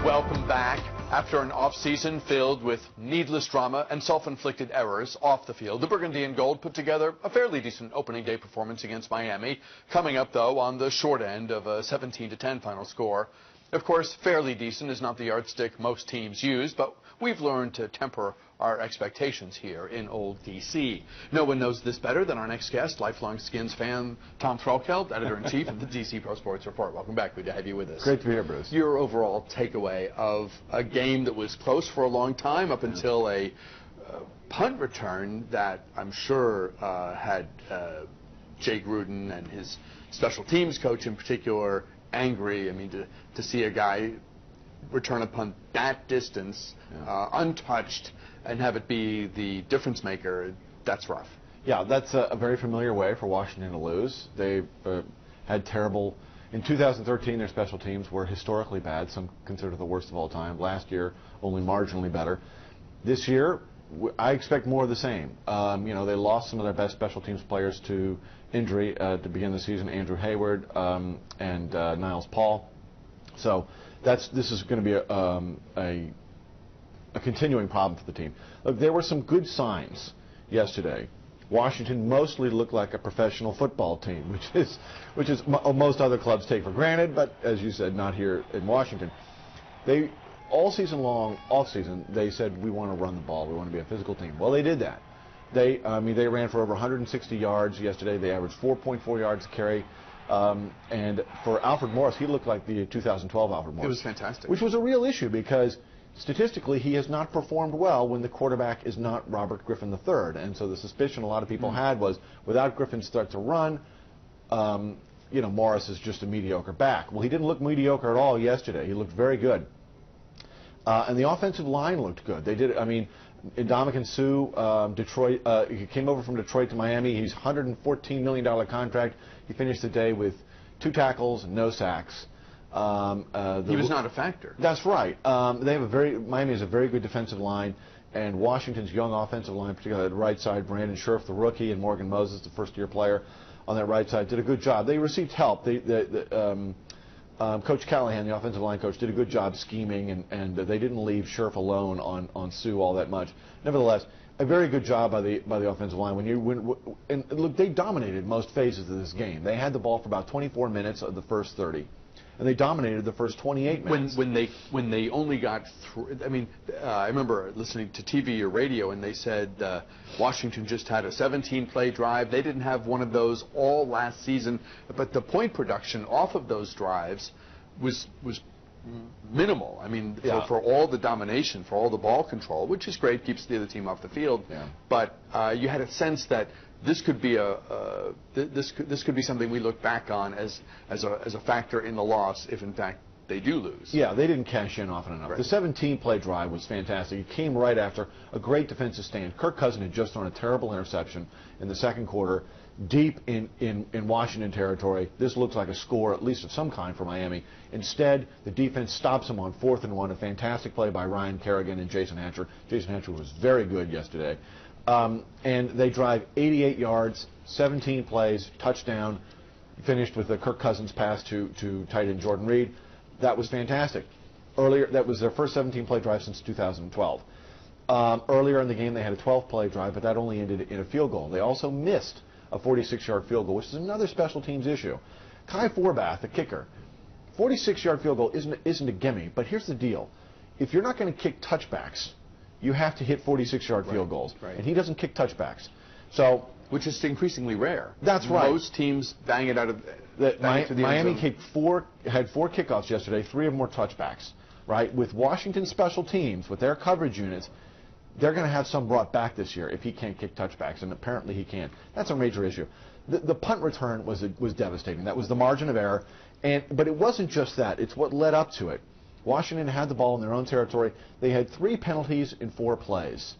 Welcome back. After an off-season filled with needless drama and self-inflicted errors off the field, the Burgundy and Gold put together a fairly decent opening day performance against Miami, coming up, though, on the short end of a 17-10 final score. Of course, fairly decent is not the yardstick most teams use, but we've learned to temper our expectations here in Old D.C. No one knows this better than our next guest, lifelong Skins fan Tom Threlkeld, editor-in-chief of the D.C. Pro Sports Report. Welcome back. Good to have you with us. Great to be here, Bruce. Your overall takeaway of a game that was close for a long time up until a punt return that I'm sure had Jay Gruden and his special teams coach in particular angry. I mean, to see a guy return a punt that distance, untouched, and have it be the difference maker, that's rough. Yeah, that's a very familiar way for Washington to lose. They had terrible, in 2013 their special teams were historically bad, some consider the worst of all time. Last year, only marginally better. This year, I expect more of the same. You know, they lost some of their best special teams players to injury to begin the season, Andrew Hayward and Niles Paul. So this is going to be a continuing problem for the team. Look, there were some good signs yesterday. Washington mostly looked like a professional football team, which is most other clubs take for granted, but as you said, not here in Washington. They all season long, off season, they said we want to run the ball, we want to be a physical team. Well, they did that. They ran for over 160 yards yesterday. They averaged 4.4 yards a carry. And for Alfred Morris, he looked like the 2012 Alfred Morris. It was fantastic. Which was a real issue because statistically he has not performed well when the quarterback is not Robert Griffin III. And so the suspicion a lot of people had was without Griffin's start to run, you know, Morris is just a mediocre back. Well, he didn't look mediocre at all yesterday. He looked very good. And the offensive line looked good. They did, I mean, Ndamukong Suh, Detroit, he came over from Detroit to Miami. He's $114 million contract. He finished the day with 2 tackles and no sacks. He was not a factor. That's right. They have Miami has a very good defensive line, and Washington's young offensive line, particularly at the right side, Brandon Scherf, the rookie, and Morgan Moses, the first-year player on that right side, did a good job. They received help. Coach Callahan, the offensive line coach, did a good job scheming, and they didn't leave Scherf alone on Suh all that much. Nevertheless, a very good job by the offensive line. And look, they dominated most phases of this game. They had the ball for about 24 minutes of the first 30, and they dominated the first 28 minutes. When they only got through, I mean, I remember listening to TV or radio, and they said Washington just had a 17-play drive. They didn't have one of those all last season, but the point production off of those drives was minimal. I mean, for all the domination, for all the ball control, which is great, keeps the other team off the field. Yeah. But you had a sense that this could be this could be something we look back on as a factor in the loss if in fact they do lose. Yeah, they didn't cash in often enough. Right. The 17-play drive was fantastic. It came right after a great defensive stand. Kirk Cousins had just thrown a terrible interception in the second quarter, deep in Washington territory. This looks like a score, at least of some kind, for Miami. Instead, the defense stops them on 4th and 1. A fantastic play by Ryan Kerrigan and Jason Hatcher. Jason Hatcher was very good yesterday. And they drive 88 yards, 17 plays, touchdown, finished with a Kirk Cousins pass to tight end Jordan Reed. That was fantastic. Earlier, that was their first 17-play drive since 2012. Earlier in the game, they had a 12-play drive, but that only ended in a field goal. They also missed a 46-yard field goal, which is another special teams issue. Kai Forbath, the kicker, 46-yard field goal isn't a gimme, but here's the deal. If you're not going to kick touchbacks, you have to hit 46-yard field goals, and he doesn't kick touchbacks. So, which is increasingly rare. That's right. Most teams bang it out of Miami had 4 kickoffs yesterday. 3 of them were touchbacks. Right? With Washington special teams, with their coverage units, they're going to have some brought back this year if he can't kick touchbacks, and apparently he can. That's a major issue. The punt return was devastating. That was the margin of error, but it wasn't just that. It's what led up to it. Washington had the ball in their own territory. They had 3 penalties in 4 plays,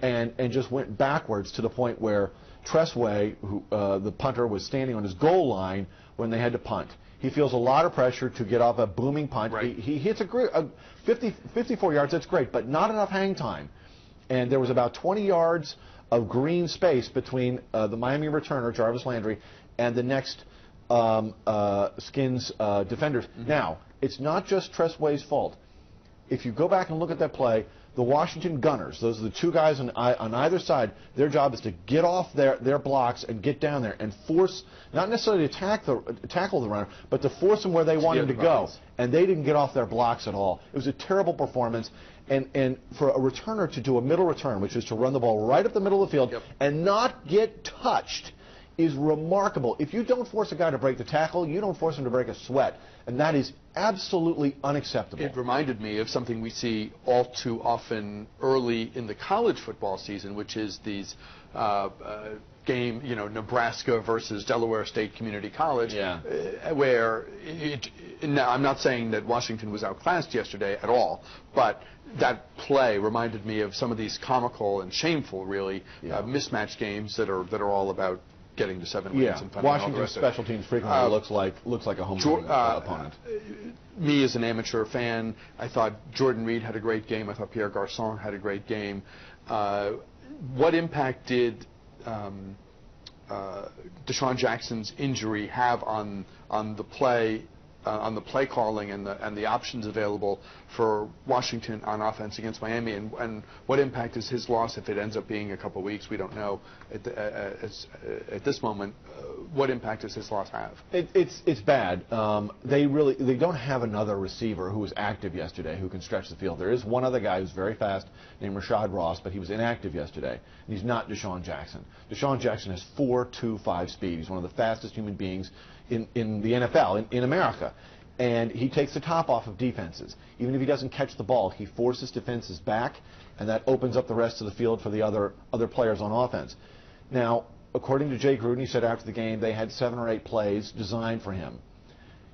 and just went backwards to the point where Tressway, the punter, was standing on his goal line when they had to punt. He feels a lot of pressure to get off a booming punt. Right. He hits a 54 yards. That's great, but not enough hang time. And there was about 20 yards of green space between the Miami returner, Jarvis Landry, and the next Skins defenders. Mm-hmm. Now, it's not just Tressway's fault. if you go back and look at that play, the Washington Gunners, those are the two guys on either side, their job is to get off their blocks and get down there and force, not necessarily to tackle the runner, but to force them where they want him to go. And they didn't get off their blocks at all. It was a terrible performance. And for a returner to do a middle return, which is to run the ball right up the middle of the field and not get touched, is remarkable. If you don't force a guy to break the tackle, you don't force him to break a sweat. And that is absolutely unacceptable. It reminded me of something we see all too often early in the college football season, which is these game, Nebraska versus Delaware State Community College, where now I'm not saying that Washington was outclassed yesterday at all, but that play reminded me of some of these comical and shameful, really, mismatched games that are all about getting to 7 wins and Washington's special teams frequently looks like a home opponent. Me as an amateur fan, I thought Jordan Reed had a great game. I thought Pierre Garçon had a great game. What impact did Deshaun Jackson's injury have on the play calling and the options available for Washington on offense against Miami, and what impact is his loss if it ends up being a couple of weeks? We don't know at this moment. What impact does his loss have? It's bad. They don't have another receiver who was active yesterday who can stretch the field. There is one other guy who's very fast named Rashad Ross, but he was inactive yesterday. And he's not Deshaun Jackson. Deshaun Jackson has 4.25 speed. He's one of the fastest human beings in the NFL, in America. And he takes the top off of defenses. Even if he doesn't catch the ball, he forces defenses back, and that opens up the rest of the field for the other players on offense. Now, according to Jay Gruden, he said after the game they had 7 or 8 plays designed for him.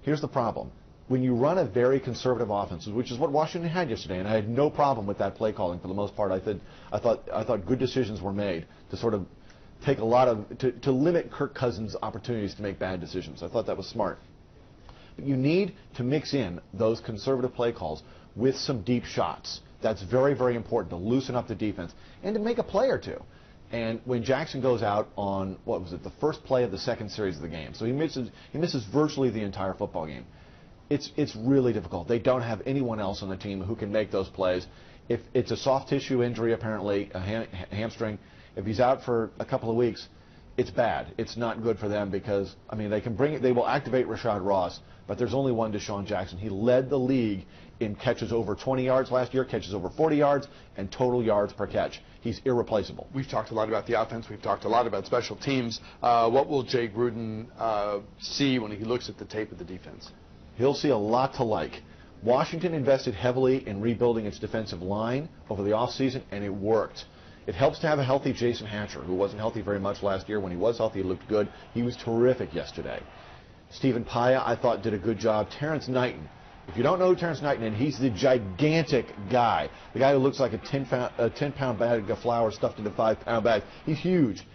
Here's the problem. When you run a very conservative offense, which is what Washington had yesterday, and I had no problem with that play calling for the most part. I thought good decisions were made to sort of take a lot of to limit Kirk Cousins' opportunities to make bad decisions. I thought that was smart. But you need to mix in those conservative play calls with some deep shots. That's very, very important to loosen up the defense and to make a play or two. And when Jackson goes out on, the first play of the second series of the game, so he misses virtually the entire football game. It's really difficult. They don't have anyone else on the team who can make those plays. If it's a soft tissue injury, apparently, a hamstring, if he's out for a couple of weeks, it's bad. It's not good for them because, they will activate Rashad Ross, but there's only one Deshaun Jackson. He led the league in catches over 20 yards last year, catches over 40 yards, and total yards per catch. He's irreplaceable. We've talked a lot about the offense. We've talked a lot about special teams. What will Jay Gruden see when he looks at the tape of the defense? He'll see a lot to like. Washington invested heavily in rebuilding its defensive line over the offseason, and it worked. It helps to have a healthy Jason Hatcher, who wasn't healthy very much last year. When he was healthy, he looked good. He was terrific yesterday. Stephen Paya, I thought, did a good job. Terrence Knighton. If you don't know who Terrence Knighton is, he's the gigantic guy. The guy who looks like a 10-pound bag of flour stuffed into a 5-pound bag. He's huge.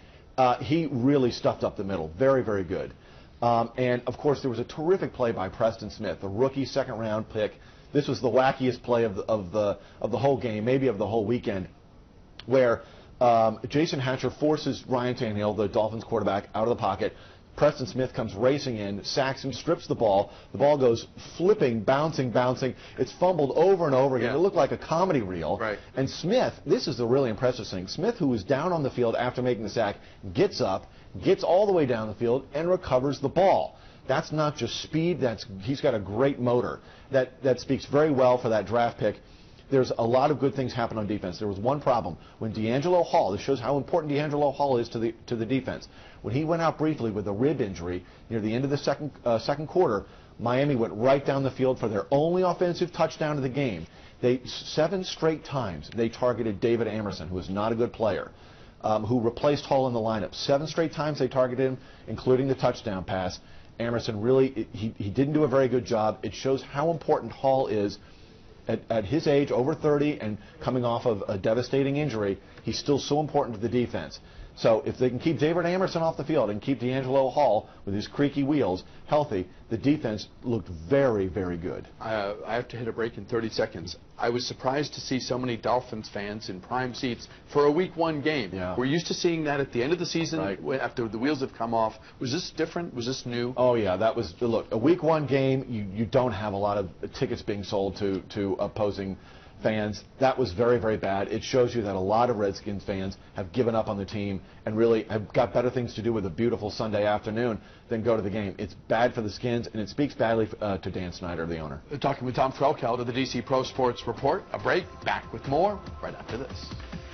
He really stuffed up the middle. Very, very good. And, of course, there was a terrific play by Preston Smith, the rookie second-round pick. This was the wackiest play of the whole game, maybe of the whole weekend, where Jason Hatcher forces Ryan Tannehill, the Dolphins quarterback, out of the pocket. Preston Smith comes racing in, sacks him, strips the ball. The ball goes flipping, bouncing. It's fumbled over and over again. It looked like a comedy reel. Right. And Smith, this is the really impressive thing, Smith, who was down on the field after making the sack, gets up, gets all the way down the field, and recovers the ball. That's not just speed. He's got a great motor. That speaks very well for that draft pick. There's a lot of good things happen on defense. There was one problem. When D'Angelo Hall, this shows how important D'Angelo Hall is to the defense. When he went out briefly with a rib injury near the end of the second quarter, Miami went right down the field for their only offensive touchdown of the game. 7 straight times they targeted David Amerson, who is not a good player, who replaced Hall in the lineup. 7 straight times they targeted him, including the touchdown pass. Amerson really, he didn't do a very good job. It shows how important Hall is. At his age, over 30, and coming off of a devastating injury, he's still so important to the defense. So if they can keep David Amerson off the field and keep D'Angelo Hall with his creaky wheels healthy, the defense looked very, very good. I have to hit a break in 30 seconds. I was surprised to see so many Dolphins fans in prime seats for a Week 1 game. Yeah. We're used to seeing that at the end of the season, right, after the wheels have come off. Was this different? Was this new? Oh, yeah. That was, look, a Week 1 game, you don't have a lot of tickets being sold to opposing fans. That was very, very bad. It shows you that a lot of Redskins fans have given up on the team and really have got better things to do with a beautiful Sunday afternoon than go to the game. It's bad for the Skins, and it speaks badly to Dan Snyder, the owner. Talking with Tom Frelkeld of the DC Pro Sports Report. A break. Back with more right after this.